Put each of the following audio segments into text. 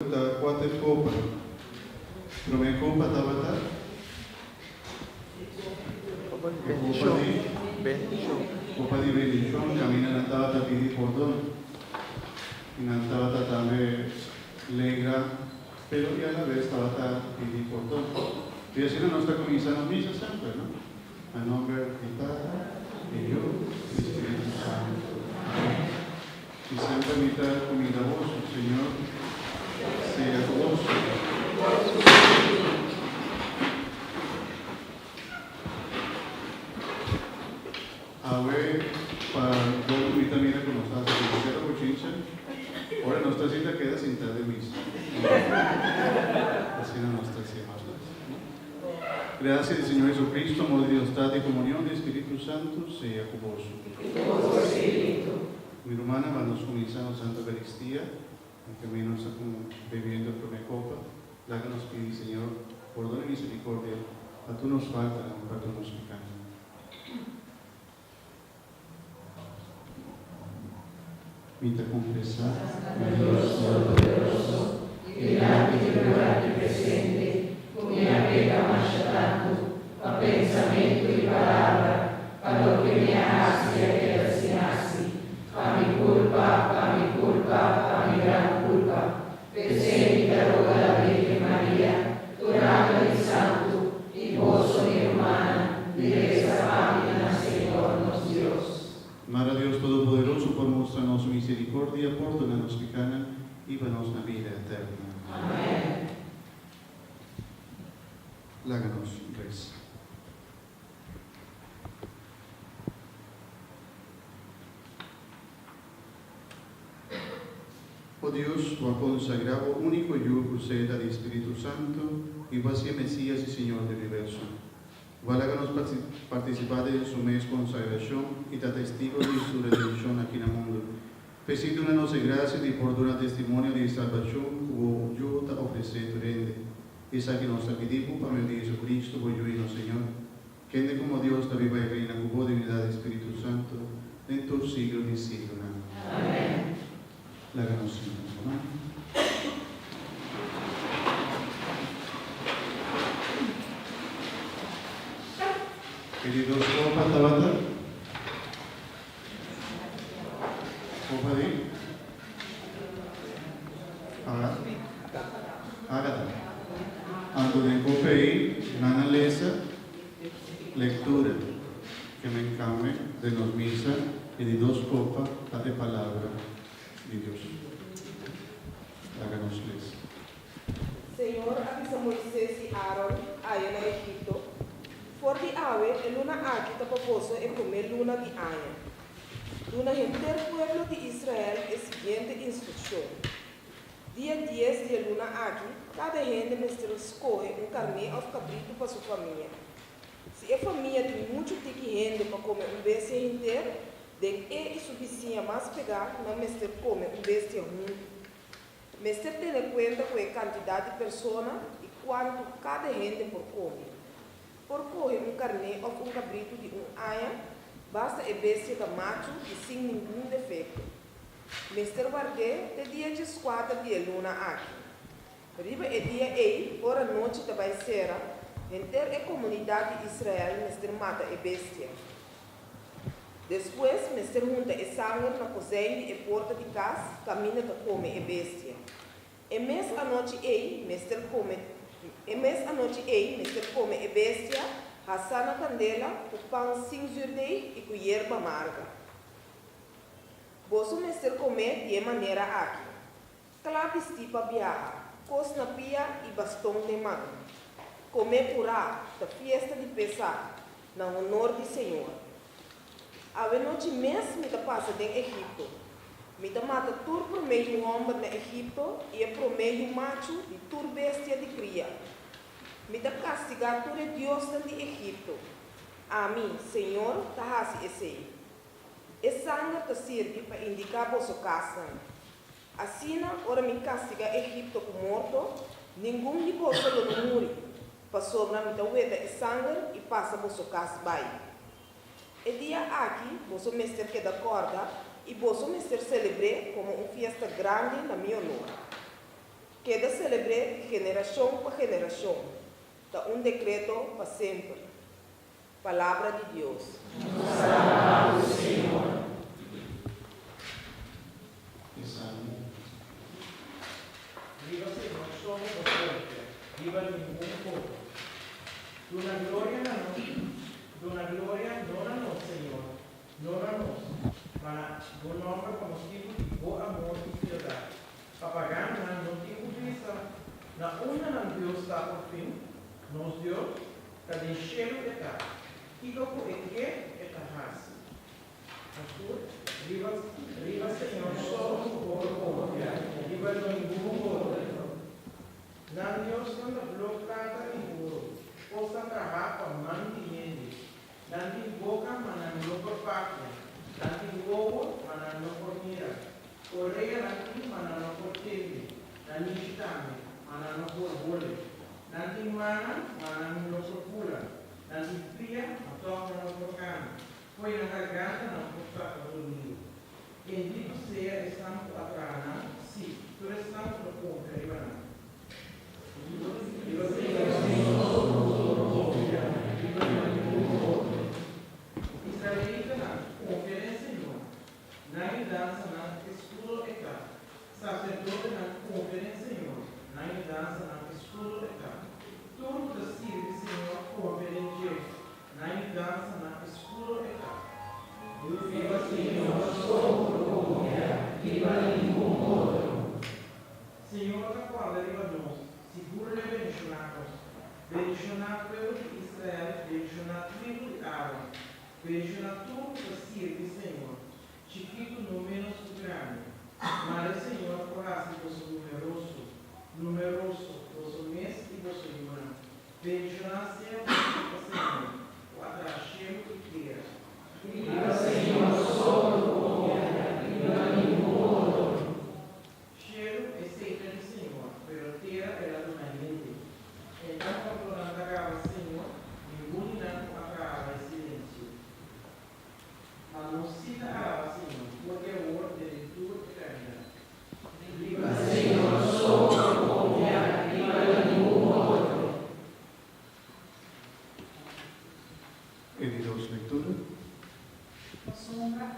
Quatro copas. Primeira copa estava copa di benedizione, cammina andata di perdón, in andata também legra, pero ya la vez estaba di perdón. Y así la nostra comienza a misa sempre, no? A nome del Padre, di Dio, di Spirito Santo. Y sempre mita comida vos, Señor, sea con vos. A ver, para todo mi también con nosotros, tercera cochincha, ahora nuestra cita queda sin tal de misa. Así no nuestra cita. Gracias al Señor Jesucristo, amor de Dios, y comunión del Espíritu Santo, sea con vos. Mi hermana, vamos comenzando Santa Eucaristía, en camino estamos bebiendo la primera copa, la que nos pide, Señor, perdón y misericordia, a tú nos falta, para tú nos pecamos. Mientras confesar, Dios Todopoderoso, grande y ignorante presente, come a pega tanto, a pensamento e palavra, a lo que me hace a que assinassi, a mi culpa, a mi gran culpa, presente a roga la Virgen María, durante il Santo, y vos, mi hermana, diresa página, Señor, nos Dios. Madre Dios Todopoderoso, por mostrarnos misericordia, perdónanos pecana y danos la vida eterna. Amén. Láganos reza. Oh Dios, tu consagrado único y yo proceda del Espíritu Santo y vacía Mesías y Señor del universo. Válanos participar de su mes consagración y da testigo de su redención aquí en el mundo. Pesido una noche gracia y por una testimonio de salvación que yo te ofrecí tu rende. Y saque nos pedimos para medio de Jesucristo, voy yo y no Señor. Que de como Dios te viva y reina con divinidad del Espíritu Santo, en todo siglo y siglo. Amén. Láganos, Señor. Queridos, copa tabata, copa de Ágata. Antes de copa y nana lesa, lectura que me encame de los misa y de dos copas de palabra de Dios. Háganos lesa. Señor, avisa Moisés y Aarón allá en Egipto. For di ave, el luna aquí tapaposo en comer luna di año. Luna entero pueblo de Israel es siguiente instrucción. Día 10 de luna aquí, cada gente mestre escoge un carne o cabrito para su familia. Si es familia tiene mucho gente para comer un bestia entero, de es suficiente más pegar, no mestre come un bestia junto. Mestre tiene cuenta con la cantidad de personas y cuánto cada gente por comer. Por coger un carne o un cabrito de un año, basta a bestia de macho e sem nenhum defeito. Mestre guardé de dia 4 de luna aqui. Riba é dia 8, hora noite da baixera, enter a comunidade de Israel, mestre mata a bestia. Depois, mestre junta a sangue na cozinha e porta de casa, caminha para comer a bestia. E mês a noite mestre come a bestia, assar na candela, com pão sem jurdei e com erva amarga. Bosso mestre comer de maneira aqui. Clave estipa biaha, cos na pia e bastão de mão. Comer purá, da festa de Pesach, na honor do Senhor. A noite mesmo me passa em Egipto. Me mata tur promeio homem na Egipto e promeio macho de tur bestia de cria. Me castigar tur Deus de Egipto. A mim, Senhor, tahasi esse. E sangue te serve para indicar vosso casa. Assim, ora me castiga Egipto com morto, nenhum de vosso não morre. Para sobra me ueda e sangue e passa vosso casa vai. E dia aqui, vosso mestre que da corda, e vosso mestre celebre como uma festa grande na minha honor. queda celebre geração para geração, da decreto para sempre. Palavra de Deus. Nos alabamos, Senhor. Viva Señor, somos vosotros, viva ningún poco. Dona gloria no a nos, Señor, no a nos, para buen nombre como tipo de buen amor y piedad. Papagana no tipo vista, na una na Dios está por fin, nos dio, cada enchero de cá, y lo que es tajase. Viva Señor, somos por viva ningún poco. Na Dios quando bloqueada e puro, possa trabalhar com mantiene. Nanti boca manano por pacto, nanti bobo manano por mira. Correia nanti manano por tende, nanti chitame manano por bole. Nanti mana manano por pula, nanti fria manano por cama. Foi na garganta não por saco dormir. Quem dito seja estamos atrás, sim, tu estamos no ponto de banana. Israelita na conferência na dança na escudo e cá. Sacerdote na conferência na dança na escudo e cá. Todo da sirve Senhor conferência na dança na escudo e cá. Viva Senhor, somos viva ningún outro. Senhor da qual deriva nós. Seguro de bendicionar pelo de Israel, bendicionar tribo de Aaron, bendicionar tudo que sirve, Senhor, chiquito no menos grande. Mas, Senhor, coração vosso numeroso, vosso mês e vosso irmão. Bendicionar sempre, Senhor, o atrachego que queira. Viva Senhor, somos viva ningún outro. Cheiro e seita de Senhor, pero terra era do marido. Então, quando não acaba, Senhor, ninguém não acaba em silêncio. Mas não se acaba, Senhor, porque é o ordem de tua eternidade. Viva Senhor, somos viva ningún outro. Heridos lectura. Sombra a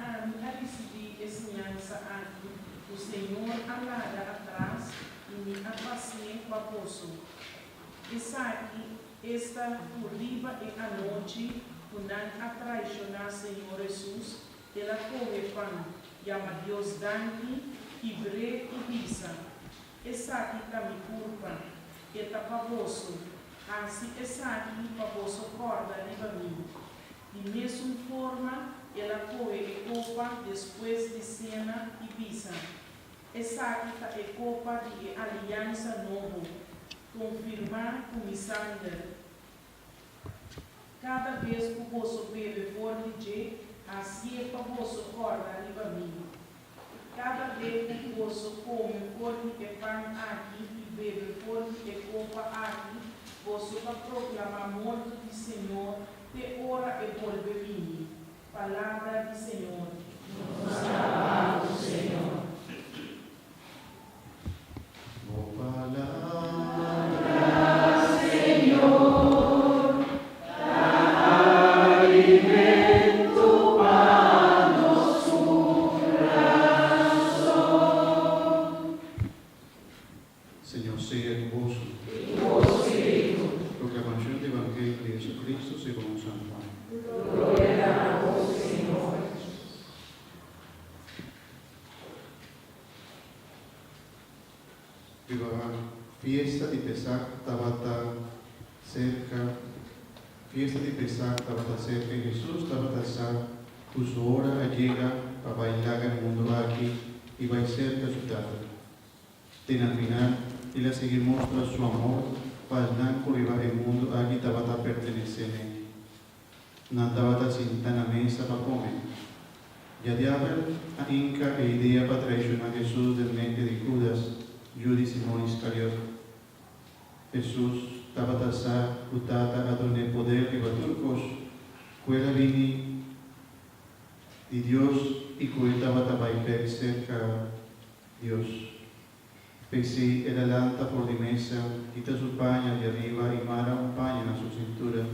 decidir ensinança aqui. O Senhor alarga atrás e me apacia com a poço. Essa aqui, esta riba e a noite, não atraicionar Senhor Jesus, ela corre pan, chama Deus Dante, Ibre e Bisa. Essa aqui tá me curva, e tá pavoso. Assim, essa aqui pavoso corda riba mim. De mesma forma, ela corre e copa depois de cena e Bisa. Essa aqui tá e copa de aliança novo. Confirmar com Isander. Cada vez que o vosso bebe for de assim é para o vosso corda arriba mim. Cada vez que o vosso come for de pão aqui e bebe for de copa aqui, vosso para proclamar a morte do Senhor, de hora e volve vinho. Palavra do Senhor. Nos alabamos, Senhor. Señor sea con vos. Y vos, Espíritu. Proclamación del Evangelio de Jesucristo según San Juan. Gloria a vos, Señor. Fiesta de Pesach estaba cerca. Fiesta de Pesach estaba cerca y Jesús estaba su hora llega para bailar el mundo aquí y va a ser resultado. Al final, él a seguir mostrar su amor para no correr el mundo aquí estaba a pertenecer. No estaba sentada en la mesa para comer. Ya de haber a Inca e idea para traicionar a Jesús del mente de Judas, Judas y Simón Iscariote. Jesús estaba lutada a donde el poder de Baturcos, cuela vini de Dios y cuela estaba cerca Dios. Pesi el alanta por di mesa, quita su paña de arriba y mara un paño a su cintura.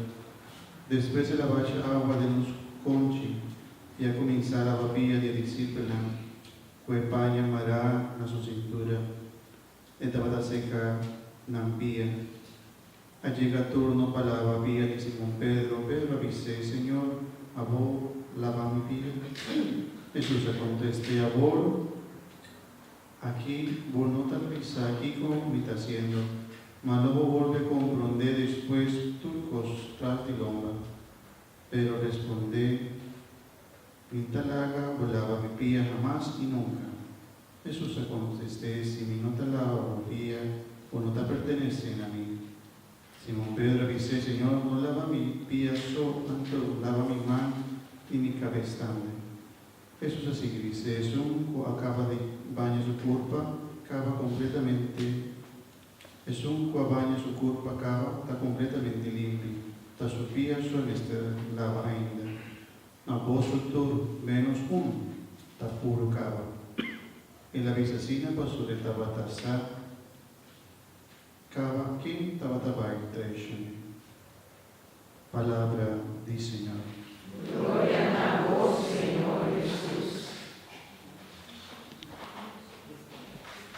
Después se la bacia agua de los conchi y a comenzar a vapilla de discípula, que paña mará a su cintura. Estaba seca nampía. Llega turno para la vapilla de Simón Pedro. Pedro dice, Señor, a vos lava mi pie. Jesús le contesté, a vos, aquí, vos no te avisa aquí como me está haciendo, mas luego vuelve a comprender después tu costras de lomba. Pero responde, mi talaga volaba mi pie jamás y nunca. Jesús le contesté, si mi no te lava mi pie, o no te pertenecen a mí. Simón Pedro dice, Señor, no lava mi pie solo, tanto lava mi mano y mi cabeza también. Jesús así dice, es un acaba de bañar su cuerpo, acaba completamente, es un baña su cuerpo, acaba, está completamente limpio, está su pie solo este lava ainda. A vos todo, menos uno, está puro acaba. En la visacina pasó de tabatasa, acaba, quem estava trabalhando, palabra de Senhor.